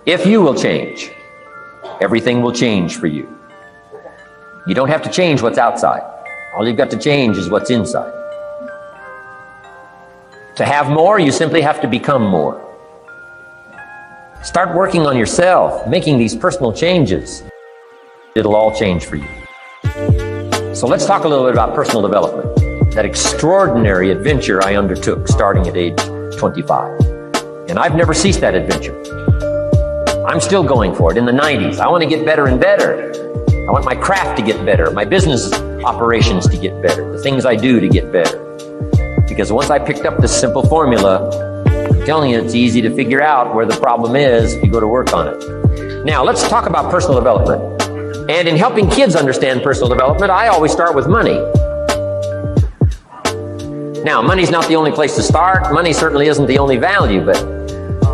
If you will change, everything will change for you. You don't have to change what's outside. All you've got to change is what's inside. To have more, you simply have to become more. Start working on yourself, making these personal changes. It'll all change for you. So let's talk a little bit about personal development. That extraordinary adventure I undertook starting at age 25. And I've never ceased that adventure. I'm still going for it. In the 90s, I want to get better and better. I want my craft to get better, my business operations to get better, the things I do to get better. Because once I picked up this simple formula, I'm telling you, it's easy to figure out where the problem is if you go to work on it. Now, let's talk about personal development. And in helping kids understand personal development, I always start with money. Now, money's not the only place to start. Money certainly isn't the only value, but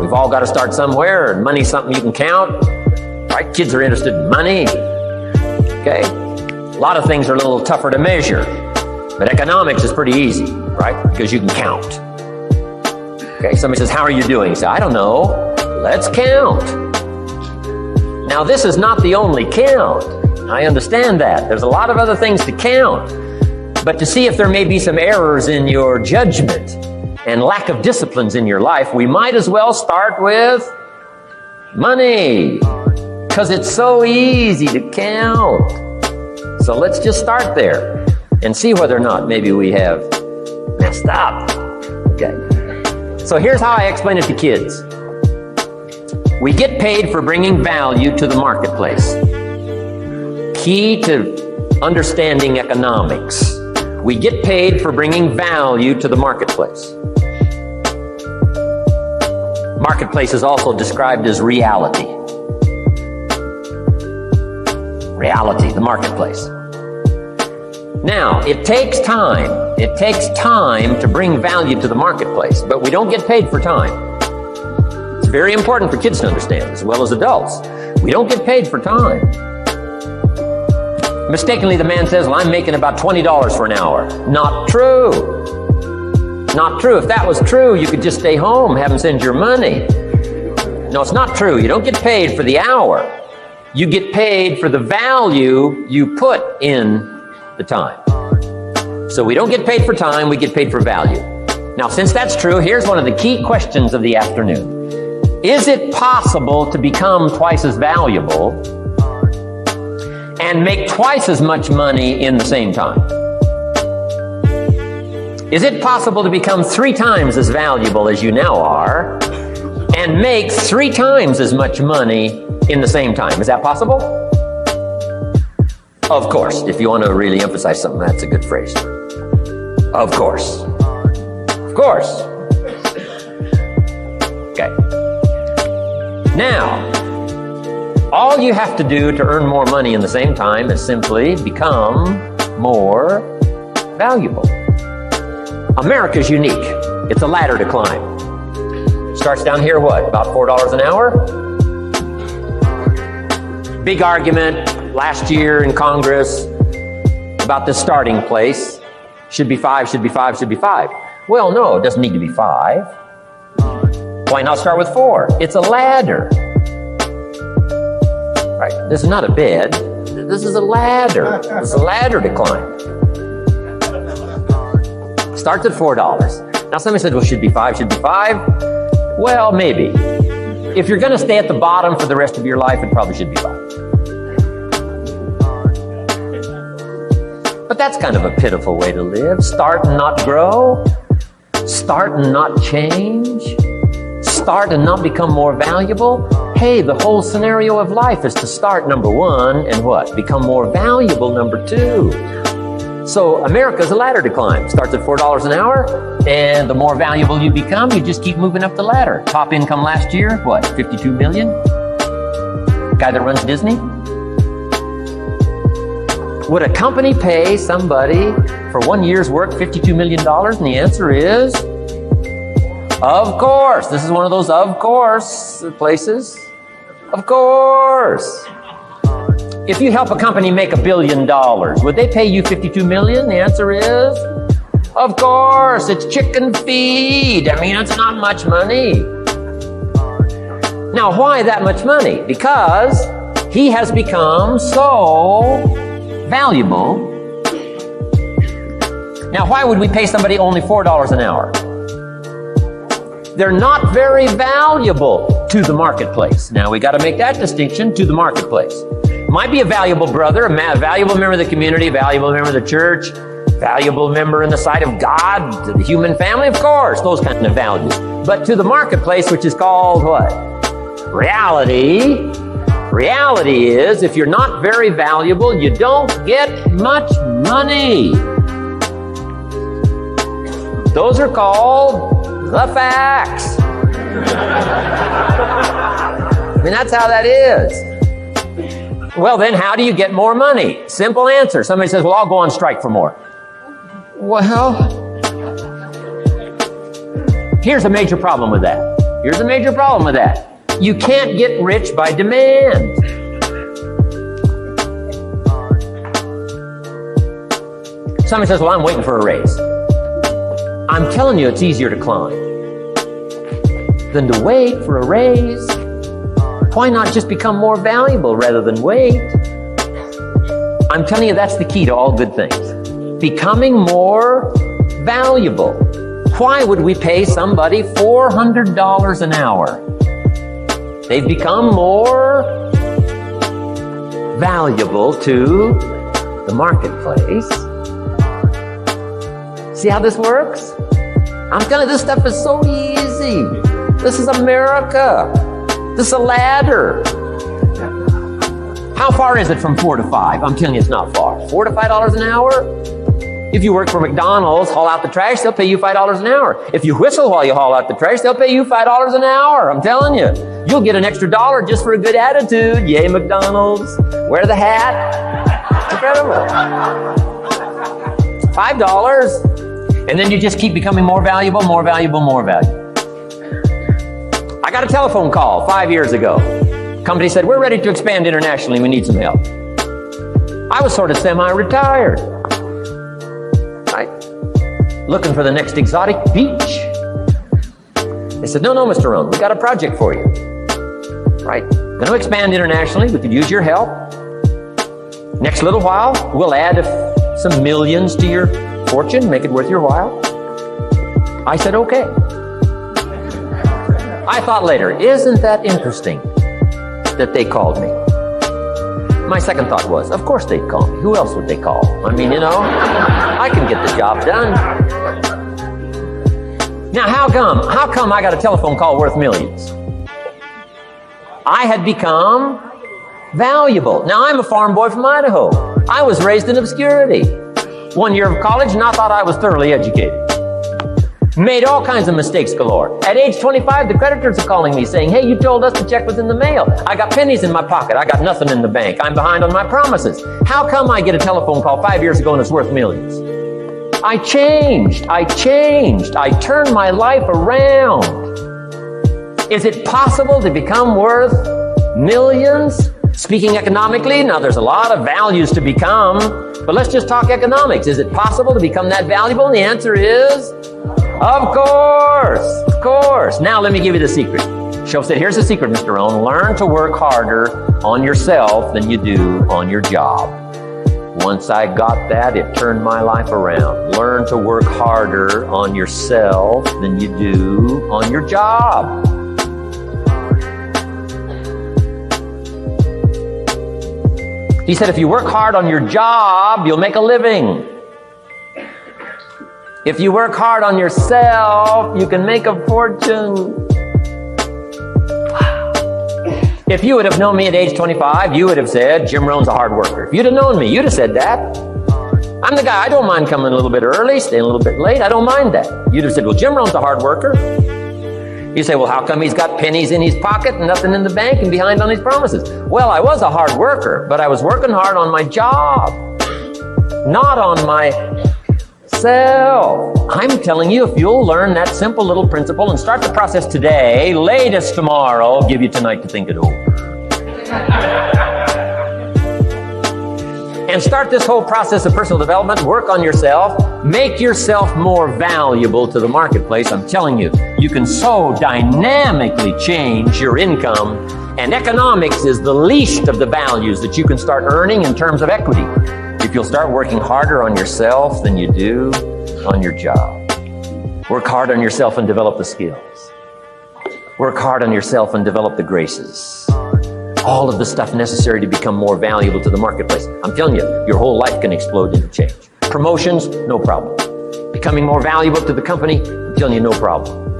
we've all got to start somewhere, and money's something you can count. Right? Kids are interested in money. Okay? A lot of things are a little tougher to measure, but economics is pretty easy, right? Because you can count. Okay, somebody says, how are you doing? You say, I don't know. Let's count. Now, this is not the only count. I understand that. There's a lot of other things to count. But to see if there may be some errors in your judgment and lack of disciplines in your life, we might as well start with money, because it's so easy to count. So let's just start there and see whether or not maybe we have messed up. Okay. So here's how I explain it to kids. We get paid for bringing value to the marketplace. Key to understanding economics. We get paid for bringing value to the marketplace. Marketplace is also described as reality. Reality, the marketplace. Now, it takes time. It takes time to bring value to the marketplace, but we don't get paid for time. It's very important for kids to understand, as well as adults. We don't get paid for time. Mistakenly, the man says, well, I'm making about $20 for an hour. Not true. Not true. If that was true, you could just stay home, have him send your money. No, it's not true. You don't get paid for the hour. You get paid for the value you put in the time. So we don't get paid for time, we get paid for value. Now, since that's true, here's one of the key questions of the afternoon. Is it possible to become twice as valuable and make twice as much money in the same time? Is it possible to become 3 times as valuable as you now are and make 3 times as much money in the same time? Is that possible? Of course. If you want to really emphasize something, that's a good phrase. Of course. Of course. Okay. Now, all you have to do to earn more money in the same time is simply become more valuable. America's unique. It's a ladder to climb. Starts down here, what, about $4 an hour? Big argument last year in Congress about the starting place. Should be 5, should be 5, should be 5. Well, no, it doesn't need to be 5. Why not start with 4? It's a ladder. Right? This is not a bed. This is a ladder. It's a ladder to climb. Starts at $4. Now somebody said, well, should be 5, should be 5. Well, maybe. If you're going to stay at the bottom for the rest of your life, it probably should be 5. But that's kind of a pitiful way to live. Start and not grow. Start and not change. Start and not become more valuable. Hey, the whole scenario of life is to start, number 1, and what? Become more valuable, number 2. So America's a ladder to climb. Starts at $4 an hour, and the more valuable you become, you just keep moving up the ladder. Top income last year, what, 52 million? Guy that runs Disney? Would a company pay somebody for 1 year's work $52 million? And the answer is, of course. This is one of those of course places. Of course. If you help a company make $1 billion, would they pay you $52 million? The answer is, of course. It's chicken feed. I mean, it's not much money. Now, why that much money? Because he has become so valuable. Now, why would we pay somebody only $4 an hour? They're not very valuable to the marketplace. Now, we got to make that distinction, to the marketplace. Might be a valuable brother, a valuable member of the community, a valuable member of the church, valuable member in the sight of God, to the human family, of course, those kind of values. But to the marketplace, which is called what? Reality. Reality is, if you're not very valuable, you don't get much money. Those are called the facts. I mean, that's how that is. Well, then how do you get more money? Simple answer. Somebody says, well, I'll go on strike for more. Well, here's a major problem with that. Here's a major problem with that. You can't get rich by demand. Somebody says, well, I'm waiting for a raise. I'm telling you, it's easier to climb than to wait for a raise. Why not just become more valuable rather than wait? I'm telling you, that's the key to all good things. Becoming more valuable. Why would we pay somebody $400 an hour? They've become more valuable to the marketplace. See how this works? I'm telling you, this stuff is so easy. This is America. This is a ladder. How far is it from 4 to 5? I'm telling you, it's not far. $4 to $5 an hour? If you work for McDonald's, haul out the trash, they'll pay you $5 an hour. If you whistle while you haul out the trash, they'll pay you $5 an hour. I'm telling you. You'll get an extra $1 just for a good attitude. Yay, McDonald's. Wear the hat. It's incredible. $5. And then you just keep becoming more valuable, more valuable, more valuable. I got a telephone call 5 years ago. Company said, we're ready to expand internationally. We need some help. I was sort of semi-retired. Right? Looking for the next exotic beach. They said, no, Mr. Rohn, we got a project for you. Right? Going to expand internationally. We could use your help. Next little while, we'll add some millions to your fortune, make it worth your while. I said, okay. I thought later, isn't that interesting that they called me? My second thought was, of course they'd call me. Who else would they call? I mean, I can get the job done. Now, how come I got a telephone call worth millions? I had become valuable. Now, I'm a farm boy from Idaho. I was raised in obscurity. 1 year of college, and I thought I was thoroughly educated. Made all kinds of mistakes galore. At age 25, the creditors are calling me saying, hey, you told us the check was in the mail. I got pennies in my pocket. I got nothing in the bank. I'm behind on my promises. How come I get a telephone call 5 years ago and it's worth millions? I changed. I turned my life around. Is it possible to become worth millions? Speaking economically, now there's a lot of values to become, but let's just talk economics. Is it possible to become that valuable? And the answer is, of course. Now let me give you the secret. Shoaff said, here's the secret, Mr. Rohn. Learn to work harder on yourself than you do on your job. Once I got that, it turned my life around. Learn to work harder on yourself than you do on your job. He said, if you work hard on your job, you'll make a living. If you work hard on yourself, you can make a fortune. If you would have known me at age 25, you would have said, Jim Rohn's a hard worker. If you'd have known me, you'd have said that. I'm the guy, I don't mind coming a little bit early, staying a little bit late. I don't mind that. You'd have said, well, Jim Rohn's a hard worker. You say, well, how come he's got pennies in his pocket and nothing in the bank and behind on his promises? Well, I was a hard worker, but I was working hard on my job, not on myself. I'm telling you, if you'll learn that simple little principle and start the process today, latest tomorrow, I'll give you tonight to think it over. And start this whole process of personal development, work on yourself. Make yourself more valuable to the marketplace. I'm telling you, you can so dynamically change your income, and economics is the least of the values that you can start earning in terms of equity if you'll start working harder on yourself than you do on your job. Work hard on yourself and develop the skills. Work hard on yourself and develop the graces. All of the stuff necessary to become more valuable to the marketplace. I'm telling you, your whole life can explode into change. Promotions, no problem. Becoming more valuable to the company, I'm telling you, no problem.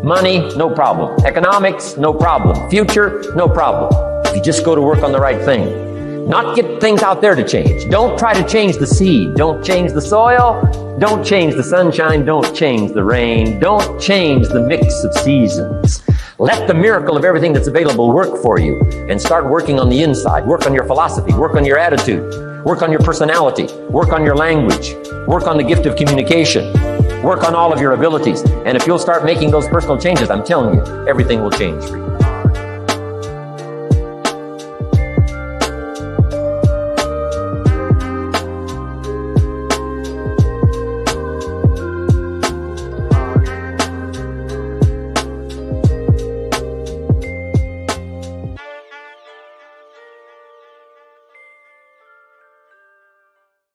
Money, no problem. Economics, no problem. Future, no problem. If you just go to work on the right thing. Not get things out there to change. Don't try to change the seed. Don't change the soil. Don't change the sunshine. Don't change the rain. Don't change the mix of seasons. Let the miracle of everything that's available work for you, and start working on the inside. Work on your philosophy. Work on your attitude. Work on your personality. Work on your language. Work on the gift of communication. Work on all of your abilities. And if you'll start making those personal changes, I'm telling you, everything will change for you.